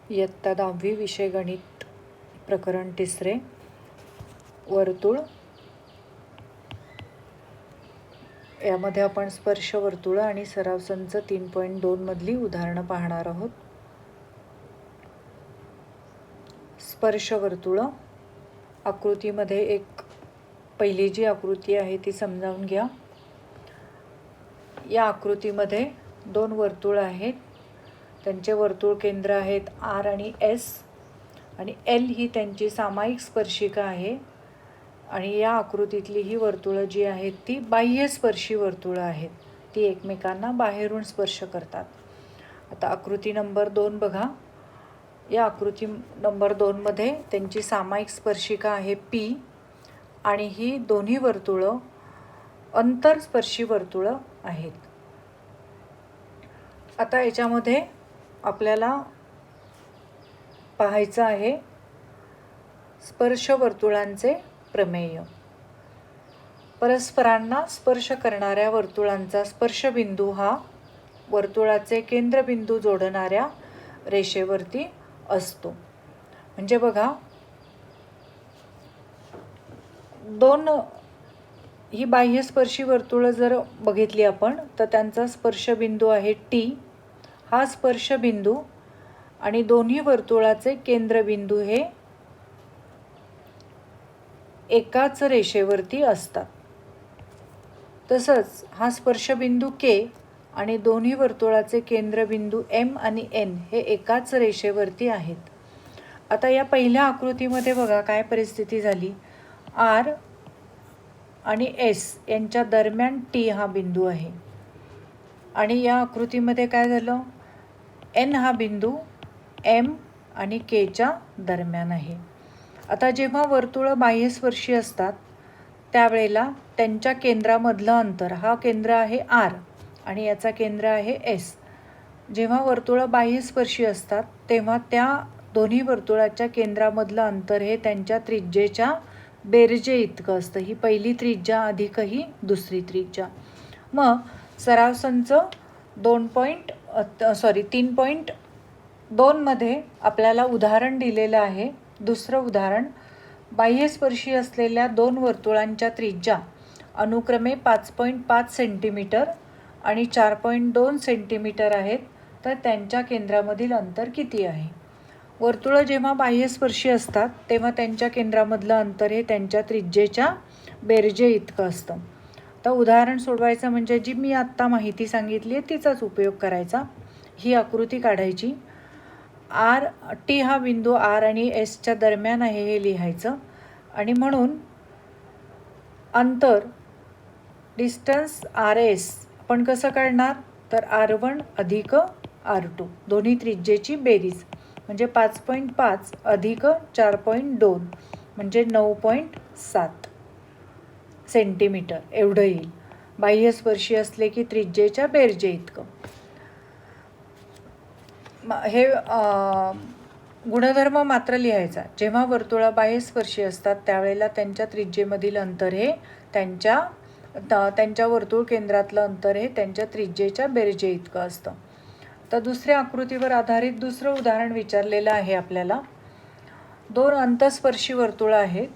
इयत्ता 10वी विषय गणित प्रकरण 3 वर्तुळ। यामध्ये आपण स्पर्श वर्तुळ आणि सराव संच 3.2 मधली उदाहरणं पाहणार आहोत। स्पर्श वर्तुळ आकृतीमध्ये एक पहिली जी आकृती आहे ती समजावून घ्या। या आकृतीमध्ये दोन वर्तुळ आहेत, त्यांचे वर्तुळ केंद्र आहेत R आणि S आणि L ही त्यांची सामायिक स्पर्शिका आहे आणि या आकृतीतली ही वर्तुळं जी आहेत ती बाह्यस्पर्शी वर्तुळं आहेत, ती एकमेकांना बाहेरून स्पर्श करतात। आता आकृती नंबर 2 बघा। या आकृती नंबर 2 मध्ये त्यांची सामायिक स्पर्शिका आहे P आणि ही दोन्ही वर्तुळं अंतरस्पर्शी वर्तुळं आहेत। आता याच्यामध्ये आपल्याला पाहायचं आहे स्पर्श वर्तुळांचे प्रमेय। परस्परांना स्पर्श करणाऱ्या वर्तुळांचा स्पर्शबिंदू हा वर्तुळाचे केंद्रबिंदू जोडणाऱ्या रेषेवरती असतो। म्हणजे बघा, दोन ही बाह्यस्पर्शी वर्तुळं जर बघितली आपण तर त्यांचा स्पर्शबिंदू आहे T, हा स्पर्शबिंदू आणि दोन्ही वर्तुळाचे केंद्रबिंदू हे एकाच रेषेवरती असतात। तसंच हा स्पर्शबिंदू K आणि दोन्ही वर्तुळाचे केंद्रबिंदू M आणि N हे एकाच रेषेवरती आहेत। आता या पहिल्या आकृतीमध्ये बघा काय परिस्थिती झाली। R आणि S यांच्या दरम्यान T हा बिंदू आहे आणि या आकृतीमध्ये काय झालं, N हा बिंदू M आणि K च्या दरम्यान आहे। आता जेव्हा वर्तुळं बाह्यस्पर्शी असतात त्यावेळेला त्यांच्या केंद्रामधलं अंतर, हा केंद्र आहे R आणि याचा केंद्र आहे S। जेव्हा वर्तुळं बाह्यस्पर्शी असतात तेव्हा त्या दोन्ही वर्तुळाच्या केंद्रामधलं अंतर हे त्यांच्या त्रिज्येच्या बेरजे इतकं असतं। ही पहिली त्रिज्या अधिक ही दुसरी त्रिज्या। मग सराव संच 3.2 मध्ये आपल्याला उदाहरण दिलेलं आहे। दुसरं उदाहरण, बाह्यस्पर्शी असलेल्या दोन वर्तुळांच्या त्रिज्या अनुक्रमे 5.5 सेंटीमीटर आणि 4.2 सेंटीमीटर आहेत, तर त्यांच्या केंद्रामधील अंतर किती आहे। वर्तुळं जेव्हा बाह्यस्पर्शी असतात तेव्हा त्यांच्या केंद्रामधलं अंतर हे त्यांच्या त्रिज्येच्या बेरजे इतकं असतं। तर उदाहरण सोडवायचं म्हणजे जी मी आत्ता माहिती सांगितली आहे तिचाच उपयोग करायचा। ही आकृती काढायची। T हा बिंदू R आणि S च्या दरम्यान आहे हे लिहायचं आणि म्हणून अंतर डिस्टन्स RS आपण कसं काढणार, तर R1 अधिक R2 दोन्ही त्रिज्येची बेरीज म्हणजे 5.5 अधिक 4.2 म्हणजे 9.7 सेंटीमीटर एवढं येईल। बाह्यस्पर्शी असले की त्रिज्येच्या बेरजे इतकं। हे गुणधर्म मात्र लिहायचा। जेव्हा वर्तुळं बाह्यस्पर्शी असतात त्यावेळेला त्यांच्या त्रिज्येमधील अंतर हे त्यांच्या वर्तुळ केंद्रातलं अंतर हे त्यांच्या त्रिज्येच्या बेरजे इतकं असतं। तर दुसऱ्या आकृतीवर आधारित दुसरं उदाहरण विचारलेलं आहे आपल्याला। दोन अंतस्पर्शी वर्तुळं आहेत,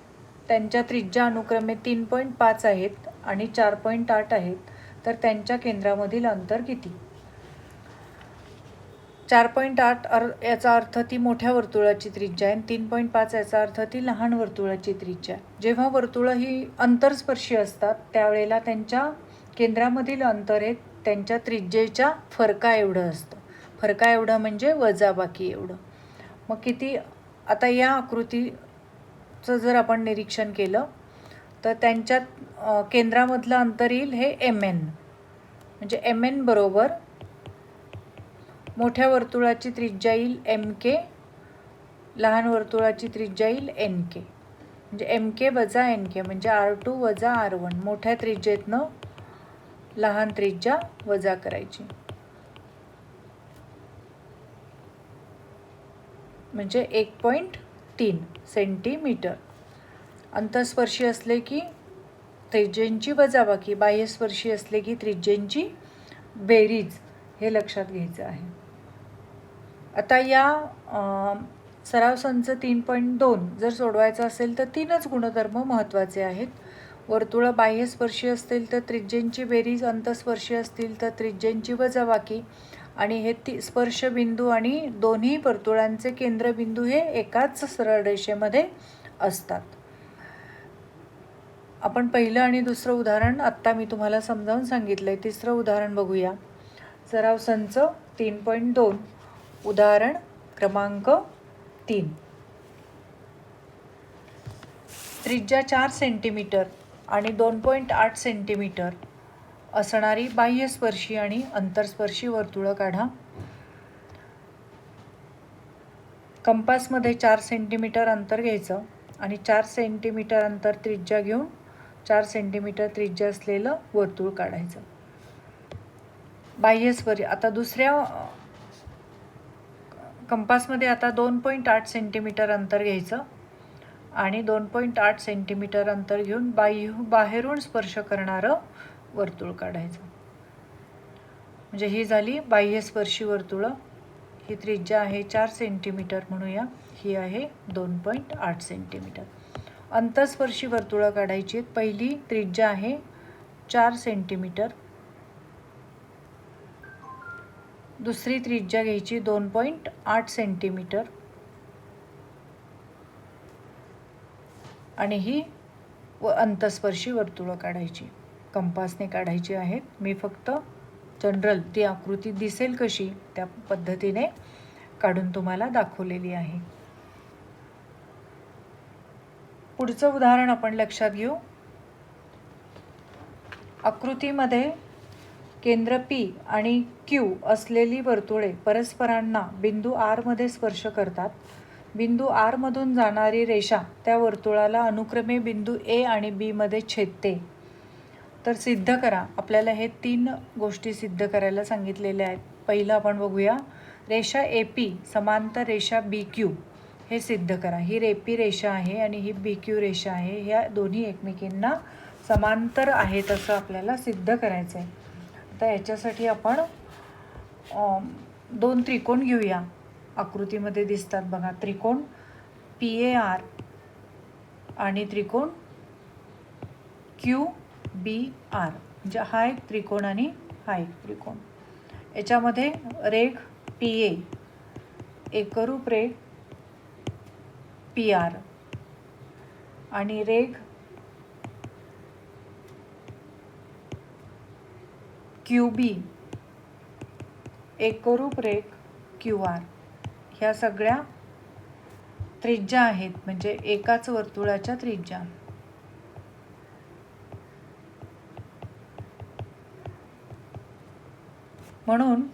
त्यांच्या त्रिज्या अनुक्रमे 3.5 आहेत आणि 4.8 आहेत, तर त्यांच्या केंद्रामधील अंतर किती। 4.8 याचा अर्थ ती मोठ्या वर्तुळाची त्रिज्या आहे, 3.5 याचा अर्थ ती लहान वर्तुळाची त्रिज्या आहे। जेव्हा वर्तुळं ही अंतरस्पर्शी असतात त्यावेळेला त्यांच्या केंद्रामधील अंतर हे त्यांच्या त्रिज्येच्या फरका एवढं असतं। फरका एवढं म्हणजे वजाबाकी एवढं। मग किती, आता या आकृतीचं जर आपण निरीक्षण केलं तर त्यांच्या केंद्रामधलं अंतर येईल हे MN, म्हणजे MN बरोबर मोठ्या वर्तुळाची त्रिज्या येईल MK, लहान वर्तुळाची त्रिज्या येईल NK, म्हणजे MK वजा NK म्हणजे R2 वजा R1, मोठ्या त्रिज्येतनं लहान त्रिज्या वजा करायची म्हणजे 1.3 सेंटीमीटर। अंतस्पर्शी असले की त्रिज्यांची वजाबाकी, बाह्यस्पर्शी असले की त्रिज्यांची बेरीज, हे लक्षात घ्यायचं आहे। आता या सराव संच 3.2 जर सोडवायचा असेल तर 3च गुणधर्म महत्त्वाचे आहेत. वर्तुळं बाह्यस्पर्शी असतील तर त्रिज्येंची बेरीज, अंतस्पर्शी असतील तर त्रिज्येंची वजाबाकी, आणि हे स्पर्शबिंदू आणि दोन्ही वर्तुळांचे केंद्रबिंदू हे एकाच सरळ रेषेमध्ये असतात. आपण पहिलं आणि दुसरं उदाहरण आत्ता मी तुम्हाला समजावून सांगितलं आहे. तिसरं उदाहरण बघूया. सराव संच 3.2 उदाहरण क्रमांक 3. त्रिज्या 4 सेंटीमीटर आणि 2.8 सेंटीमीटर असणारी बाह्यस्पर्शी आणि अंतरस्पर्शी वर्तुळं काढा. कंपासमध्ये 4 सेंटीमीटर अंतर घ्यायचं आणि 4 सेंटीमीटर अंतर त्रिज्या घेऊन 4 सेंटीमीटर त्रिज्या असलेलं वर्तुळ काढायचं. बाह्यस्पर्शी आता दुसऱ्या कंपासमध्ये आता 2.8 सेंटीमीटर अंतर घ्यायचं आणि 2.8 सेंटीमीटर अंतर घेऊन बाहेरून स्पर्श करणारं वर्तुळ काढायचं. म्हणजे ही झाली बाह्यस्पर्शी वर्तुळं. ही त्रिज्या आहे 4 सेंटीमीटर म्हणूया, ही आहे 2.8 सेंटीमीटर. अंतस्पर्शी वर्तुळं काढायची आहेत. पहिली त्रिज्या आहे 4 सेंटीमीटर, दुसरी त्रिज्या घ्यायची 2.8 सेंटीमीटर आणि ही अंतस्पर्शी वर्तुळं काढायची, कंपासने काढायची आहेत. मी फक्त जनरल ती आकृती दिसेल कशी त्या पद्धतीने काढून तुम्हाला दाखवलेली आहे. पुढचं उदाहरण आपण लक्षात घेऊ. आकृतीमध्ये केंद्र P आणि Q असलेली वर्तुळे परस्परांना बिंदू R मध्ये स्पर्श करतात. बिंदू R मधून जाणारी रेषा त्या वर्तुळाला अनुक्रमे बिंदू A आणि B मध्ये छेदते. तर सिद्ध करा. आपल्याला हे 3 गोष्टी सिद्ध करायला सांगितलेल्या आहेत. पहिलं आपण बघूया. रेषा AP समांतर रेषा BQ हे सिद्ध करा. ही AP रेषा आहे आणि ही BQ रेषा आहे. ह्या दोन्ही एकमेकींना समांतर आहेत असं आपल्याला सिद्ध करायचं आहे. आता याच्यासाठी आपण 2 त्रिकोण घेऊया. आकृतीमध्ये दिसतात बघा. त्रिकोण PAR आणि त्रिकोण QBR, म्हणजे हा एक त्रिकोण आणि हा एक त्रिकोण. याच्यामध्ये रेघ PA एकरूप रेघ PR आणि रेघ QB एकरूप रेघ QR ह्या सगळ्या त्रिज्या आहेत, म्हणजे एकाच वर्तुळाच्या त्रिज्या. म्हणून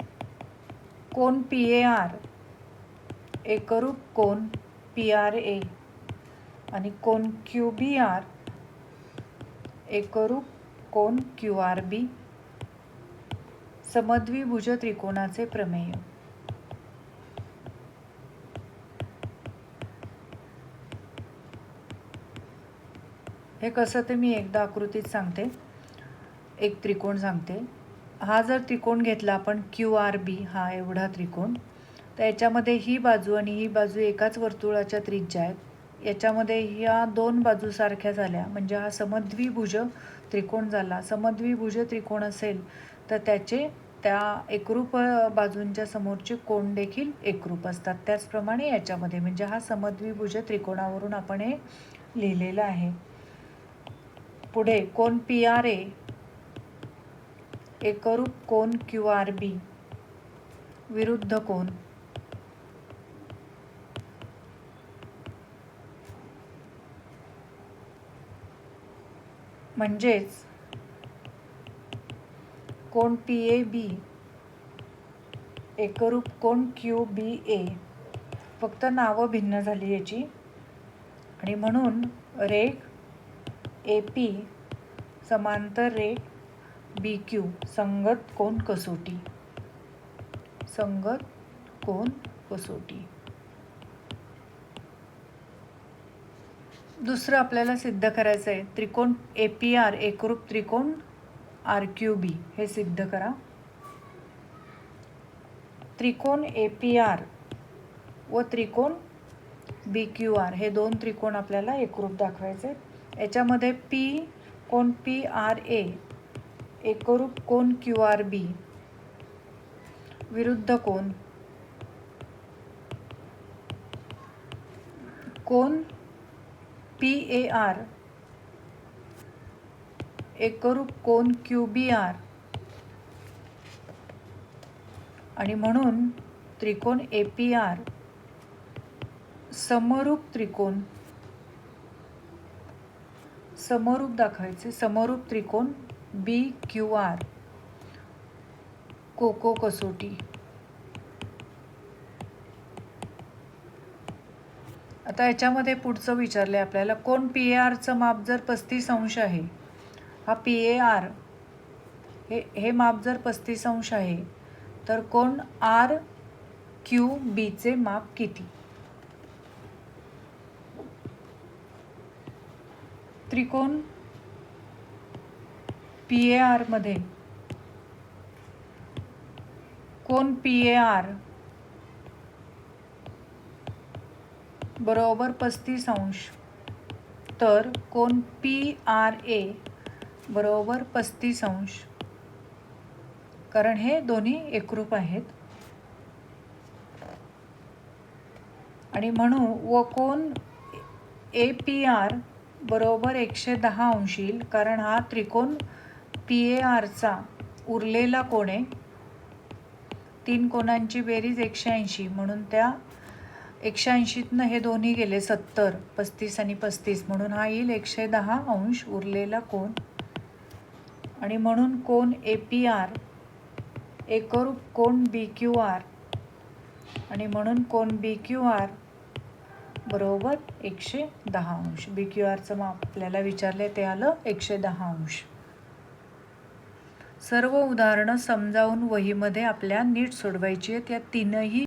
कोन PAR एकरूप कोन PRA आणि कोन QBR एकरूप कोन QRB समद्विभुज त्रिकोणाचे प्रमेय. हे कसं ते मी एकदा आकृतीत सांगते. एक त्रिकोण सांगते. हा जर त्रिकोण घेतला आपण QRB, हा एवढा त्रिकोण, तर याच्यामध्ये ही बाजू आणि ही बाजू एकाच वर्तुळाच्या त्रिज्या आहेत. याच्यामध्ये ह्या 2 बाजू सारख्या झाल्या म्हणजे हा समद्विभुज त्रिकोण झाला. समद्विभुज त्रिकोण असेल तर त्याचे त्या एकरूप बाजूंच्या समोरचे कोन देखील एकरूप असतात. त्याचप्रमाणे याच्यामध्ये म्हणजे हा समद्विभुज त्रिकोणावरून आपण हे लिहिलेलं आहे. पुढे कोन PRA एकरूप कोन QRB विरुद्ध कोन. म्हणजेच कोन PAB एकरूप कोन QBA, फक्त नावं भिन्न झाली याची. आणि म्हणून रेघ AP समांतर रेघ BQ संगत कोन कसोटी. संगत कोन कसोटी. दुसरं आपल्याला सिद्ध करायचं आहे. त्रिकोण APR एकरूप त्रिकोण RQB हे सिद्ध करा. त्रिकोण APR व त्रिकोण BQR हे दोन त्रिकोण आपल्याला एकरूप दाखवायचे. याच्यामध्ये कोण PRA एकरूप कोण QRB विरुद्ध कोण PAR एकरूप कोण QBR आणि म्हणून त्रिकोण APR समरूप त्रिकोण दाखवायचे. समरूप त्रिकोण BQR कोको कसोटी. आता याच्यामध्ये पुढचं विचारले आपल्याला कोण PARचं माप जर 35 अंश आहे, हा PAR हे माप जर 35 अंश आहे तर कोण RQBचे माप किती. त्रिकोण PAR मध्ये कोण PAR बरोबर 35 अंश तर कोण PRA बरोबर 35 अंश, कारण हे दोन्ही एकरूप आहेत. आणि म्हणून व कोण APR बरोबर 110 अंश येईल, कारण हा त्रिकोण PARचा उरलेला कोण आहे. 3 कोणांची बेरीज 180, म्हणून त्या 180तनं हे दोन्ही गेले 70, 35 आणि 35, म्हणून हा येईल 110 अंश उरलेला कोण. आणि म्हणून कोण APR एकरूप कोण BQR आणि म्हणून कोण BQR बरोबर 110 अंश. BQRचं माप आपल्याला विचारले ते आलं 110 अंश. सर्व उदाहरणं समजावून वहीमध्ये आपल्या नीट सोडवायची आहेत. या तीनही